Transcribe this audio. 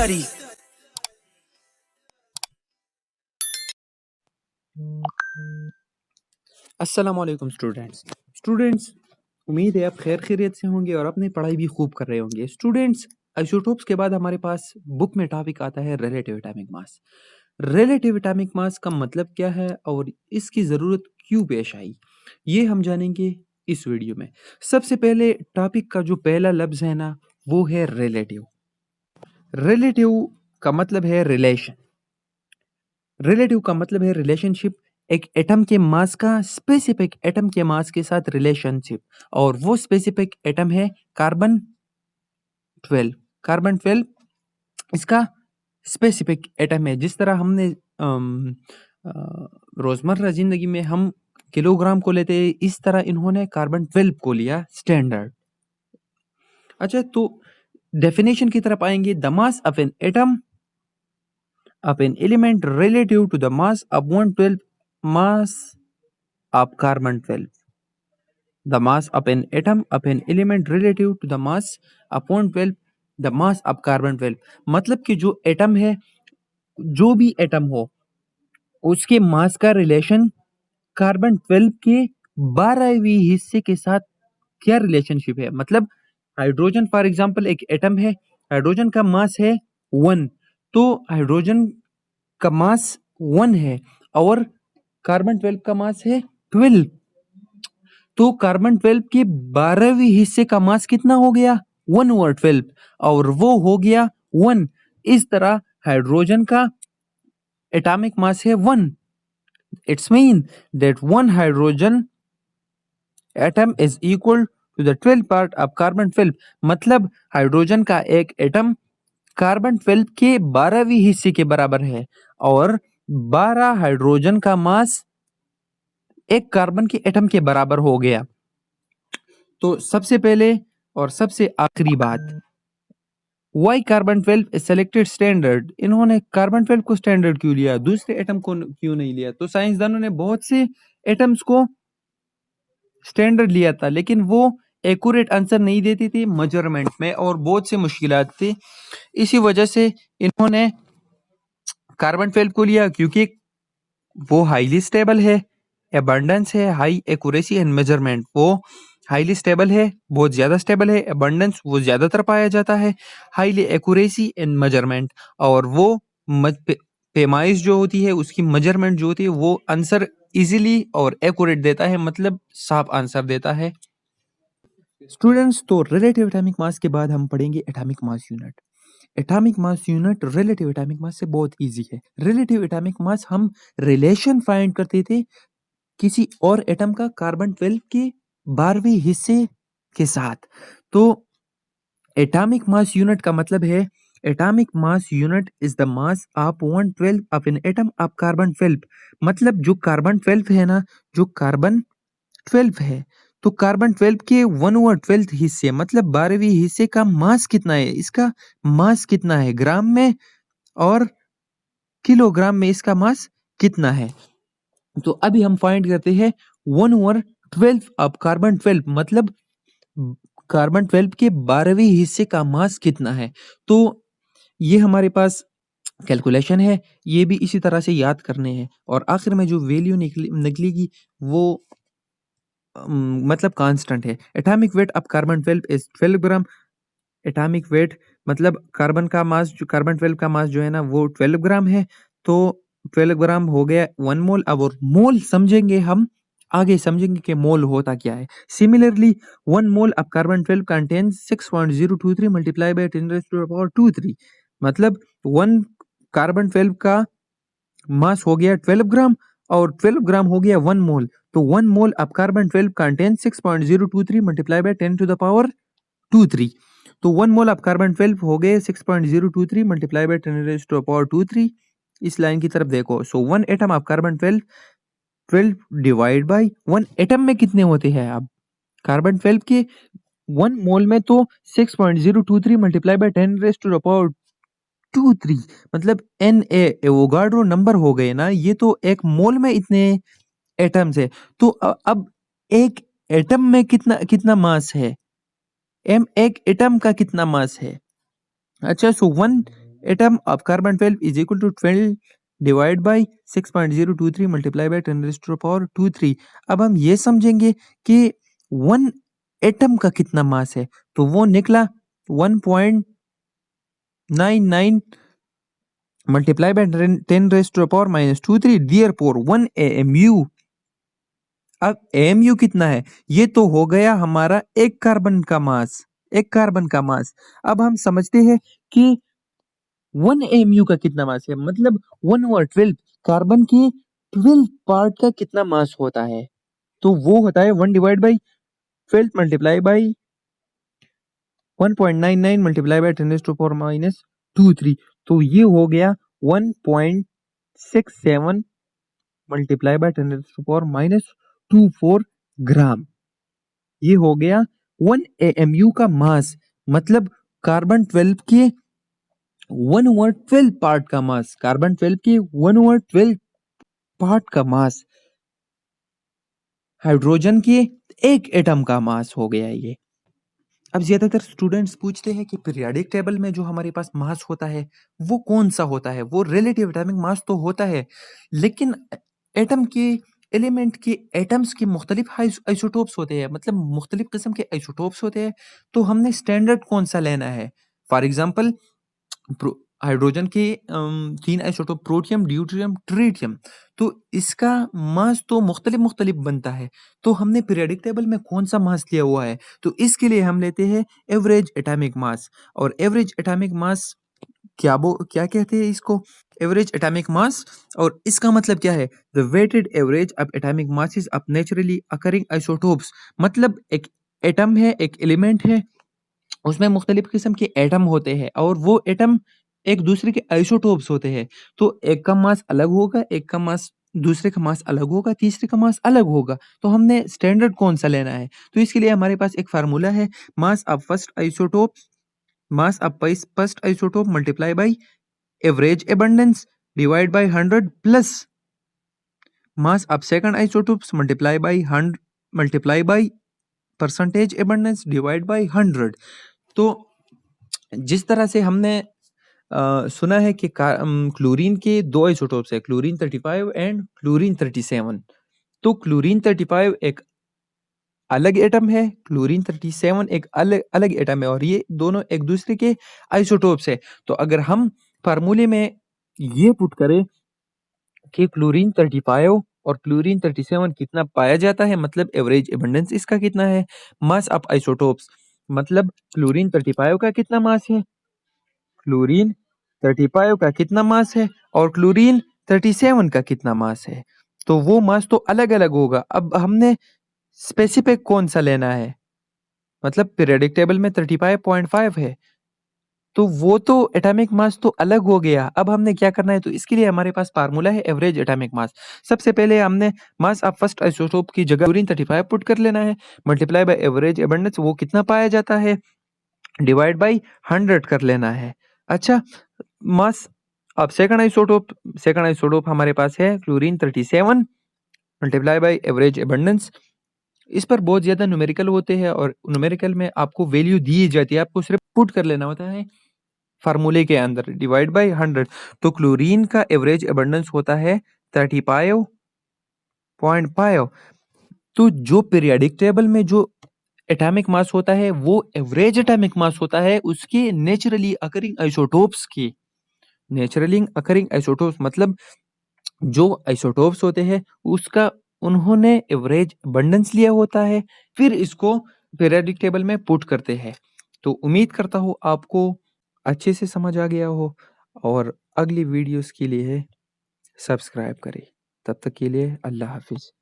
study. अस्सलाम वालेकुम students उम्मीद है आप खैर खैरियत से होंगे और अपनी पढ़ाई भी खूब कर रहे होंगे। स्टूडेंट्स, आइसोटोप्स के बाद हमारे पास बुक में टॉपिक आता है relative atomic mass. Relative atomic mass का मतलब क्या है और इसकी ज़रूरत क्यों पेश आई, ये हम जानेंगे इस वीडियो में। सबसे पहले टॉपिक का जो पहला लफ्ज़ है ना, वो है रिलेटिव। रिलेटिव का मतलब है रिलेशन। रिलेटिव का मतलब है रिलेशनशिप, एक एटम के मास का स्पेसिफिक एटम के मास के साथ रिलेशनशिप, और वो स्पेसिफिक एटम है कार्बन 12। कार्बन 12 इसका स्पेसिफिक एटम है। जिस तरह हमने रोजमर्रा जिंदगी में हम किलोग्राम को लेते हैं, इस तरह इन्होंने कार्बन 12 को लिया स्टैंडर्ड। अच्छा, तो डेफिनेशन की तरफ आएंगे। The mass of an atom of an element relative to the mass of 112 mass of carbon 12. The mass of an atom of an element relative to the mass of 112 the mass of carbon 12। मतलब कि जो atom है, जो भी atom हो, उसके मास का relation carbon 12 के 12वीं हिस्से के साथ क्या रिलेशनशिप है। मतलब हाइड्रोजन फॉर एग्जांपल एक एटम है, हाइड्रोजन का मास है 1, तो हाइड्रोजन का मास 1 है और कार्बन 12 का मास है 12, तो कार्बन 12 के 12वीं हिस्से का मास कितना हो गया 1 ओवर 12, और वो हो गया 1। इस तरह हाइड्रोजन का एटॉमिक मास है 1। It's mean that 1 hydrogen atom is equal to the 12 part of carbon 12। मतलब हाइड्रोजन का एक एटम कार्बन 12 के 12वीं हिस्से के बराबर है, और 12 हाइड्रोजन का मास एक कार्बन के एटम के बराबर हो गया। तो सबसे पहले और सबसे आखिरी बात, वाई कार्बन 12 सेलेक्टेड स्टैंडर्ड। इन्होंने कार्बन 12 को स्टैंडर्ड क्यों लिया, दूसरे एटम को क्यों नहीं लिया। तो साइंसदानों ने बहुत से एटम्स को स्टैंडर्ड लिया था, लेकिन वो एक्यूरेट आंसर नहीं देती थी मेजरमेंट में, और बहुत से मुश्किलात थी। इसी वजह से इन्होंने कार्बन 12 को लिया, क्योंकि वो हाईली स्टेबल है, एबंडेंस है, हाई एक्यूरेसी एंड मेजरमेंट। वो हाईली स्टेबल है, बहुत ज़्यादा स्टेबल है, एबंडेंस वो ज़्यादातर पाया जाता है, हाईली एक्यूरेसी एंड मेजरमेंट, और वो पैमाइश जो होती है उसकी मेजरमेंट जो होती है वो आंसर इजीली और एक्यूरेट देता है, मतलब साफ आंसर देता है। स्टूडेंट्स, तो रिलेटिव एटॉमिक मास के बाद हम पढ़ेंगे atomic mass unit. Atomic mass unit relative atomic mass से बहुत इजी है। रिलेटिव एटॉमिक मास हम रिलेशन फाइंड करते थे किसी और एटम का कार्बन 12 के 12वीं हिस्से के साथ। तो एटॉमिक मास यूनिट का मतलब है atomic mass unit is the mass of 112 of an atom of carbon 12। मतलब जो कार्बन 12 है ना, जो कार्बन 12 है, तो कार्बन 12 के 1 ओवर 12 हिस्से मतलब 12वीं हिस्से का मास कितना है, इसका मास कितना है ग्राम में, और किलोग्राम में इसका मास कितना है। तो अभी हम फाइंड करते हैं 1 ओवर 12 ऑफ कार्बन 12, मतलब कार्बन 12 के 12वीं हिस्से का मास कितना है। तो ये हमारे पास कैलकुलेशन है, ये भी इसी तरह से याद करने हैं, और आखिर में जो वैल्यू निकलेगी वो मतलब कांस्टेंट है। Atomic weight of carbon 12 is 12 gram. Atomic weight मतलब कार्बन का मास, जो कार्बन 12 का मास जो है ना वो 12 ग्राम है। तो 12 ग्राम हो गया 1 मोल। अब और मोल समझेंगे हम, आगे समझेंगे कि मोल होता क्या है। Similarly 1 mole of carbon 12 contains 6.023 multiply by 10 raised to the power 23। मतलब 1 कार्बन 12 का मास हो गया 12 ग्राम, और 12 ग्राम हो गया 1 मोल। तो 1 mole of carbon 12 contains 6.023 multiply by 10 to the power 23। तो 1 मोल ऑफ कार्बन 12 हो गए 6.023 multiply by 10 raised to the power 23। इस लाइन की तरफ देखो। सो 1 atom of carbon 12 divide by 1 atom में कितने होते हैं। अब कार्बन 12 के 1 मोल में तो 6.023 multiply by 10 raised to the power 23, मतलब एन एवोगाड्रो नंबर हो गए ना, ये तो एक मोल में इतने एटम्स है। तो अब एक एटम में कितना कितना मास है, एक एटम का कितना मास है। अच्छा, so 1 atom of carbon 12 is equal to 12 divide by 6.023 multiply by 10⁻²3। अब हम ये समझेंगे कि 1 एटम का कितना मास है, तो वो निकला 1.99 मल्टीप्लाई बाई 10⁻⁻23। Therefore 1 AMU। अब AMU कितना है, ये तो हो गया हमारा एक कार्बन का मास, एक कार्बन का मास। अब हम समझते हैं कि 1 AMU का कितना मास है, मतलब 1/12 कार्बन के 12 पार्ट का कितना मास होता है, तो वो होता है 1 divide by 12 multiply by 1.99 multiply by 10⁻⁻23। तो ये हो गया 1.67 मल्टीप्लाई बाई 10⁻⁻24 ग्राम। ये हो गया 1 AMU का मास, मतलब कार्बन 12 के 1/12 पार्ट का मास, कार्बन 12 के 1/12 पार्ट का मास हाइड्रोजन के एक एटम का मास हो गया ये। अब ज्यादातर स्टूडेंट्स पूछते हैं कि पीरियोडिक टेबल में जो हमारे पास मास होता है वो कौन सा होता है, वो रिलेटिव एटॉमिक मास तो होता है, लेकिन एटम के एलिमेंट के एटम्स के मुख्तलिफ आइसोटोप्स होते हैं, मतलब मुख्तलिफ किस्म के आइसोटोप्स होते हैं, तो हमने स्टैंडर्ड कौन सा लेना है। फॉर एग्जाम्पल हाइड्रोजन के 3 आइसोटोप प्रोटियम, ड्यूटेरियम, ट्रिटियम, तो इसका मास तो मुख्तलिफ बनता है, तो हमने पीरियोडिक टेबल में कौन सा मास लिया हुआ है, तो इसके लिए हम लेते हैं एवरेज एटॉमिक मास। और एवरेज एटॉमिक मास क्या कहते हैं इसको, एवरेज एटॉमिक मास, और इसका मतलब क्या है, the weighted average of atomic masses of naturally occurring isotopes. मतलब एक एटम है, एक एलिमेंट है, उसमें मुख्तलिफ किस्म के एटम होते हैं और वो एटम एक दूसरे के आइसोटोप्स होते हैं, तो एक का मास अलग होगा, एक का मास दूसरे का मास अलग होगा, तीसरे का मास अलग होगा, तो हमने स्टैंडर्ड कौन सा लेना है, तो इसके लिए हमारे पास एक फार्मूला है, mass of first isotope, mass of first isotope multiply by average abundance divide by 100 plus mass of second isotopes multiply by percentage abundance divide by 100। तो जिस तरह से हमने सुना है कि क्लोरीन के 2 आइसोटोप्स है, क्लोरीन 35 एंड क्लोरीन 37। तो क्लोरीन 35 एक अलग एटम है, क्लोरीन 37 एक अलग एटम है, और ये दोनों एक दूसरे के आइसोटोप्स है। तो अगर हम फार्मूले में ये पुट करें कि क्लोरीन 35 और क्लोरीन 37 कितना पाया जाता है, मतलब एवरेज एबंडेंस इसका कितना है, मास ऑफ आइसोटोप्स, मतलब क्लोरीन 35 का कितना मास है, क्लोरीन 35 का कितना मास है और क्लोरीन 37 का कितना मास है, तो वो मास तो अलग अलग होगा। अब हमने स्पेसिफिक कौन सा लेना है, मतलब पीरियोडिक टेबल में 35.5 है, तो वो तो एटॉमिक मास तो अलग हो गया। अब हमने क्या करना है, तो इसके लिए हमारे पास फार्मूला है एवरेज एटॉमिक मास। सबसे पहले हमने मास ऑफ फर्स्ट आइसोटोप की जगह क्लोरीन 35 पुट कर लेना है, मल्टीप्लाई बाय एवरेज एबंडेंस, वो कितना पाया जाता है, डिवाइड बाई 100 कर लेना है। अच्छा, मास अब सेकंड आइसोटोप हमारे पास है chlorine 37 multiply by average abundance. इस पर बहुत ज्यादा न्यूमेरिकल होते हैं और न्यूमेरिकल में आपको वैल्यू दी जाती है, आपको सिर्फ पुट कर लेना होता है फार्मूले के अंदर, डिवाइड बाय 100। तो क्लोरीन का एवरेज एबंडेंस होता है 35.5। तो जो पीरियोडिक टेबल में जो एटॉमिक मास होता है वो एवरेज एटॉमिक मास होता है उसके नेचुरली अकरिंग आइसोटोप्स की। नेचुरली अकरिंग आइसोटोप्स मतलब जो आइसोटोप्स होते हैं उसका उन्होंने एवरेज अबंडेंस लिया होता है, फिर इसको पीरियोडिक टेबल में पुट करते हैं। तो उम्मीद करता हूँ आपको अच्छे से समझ आ गया हो, और अगली वीडियोस के लिए सब्सक्राइब करें। तब तक के लिए अल्लाह हाफिज़।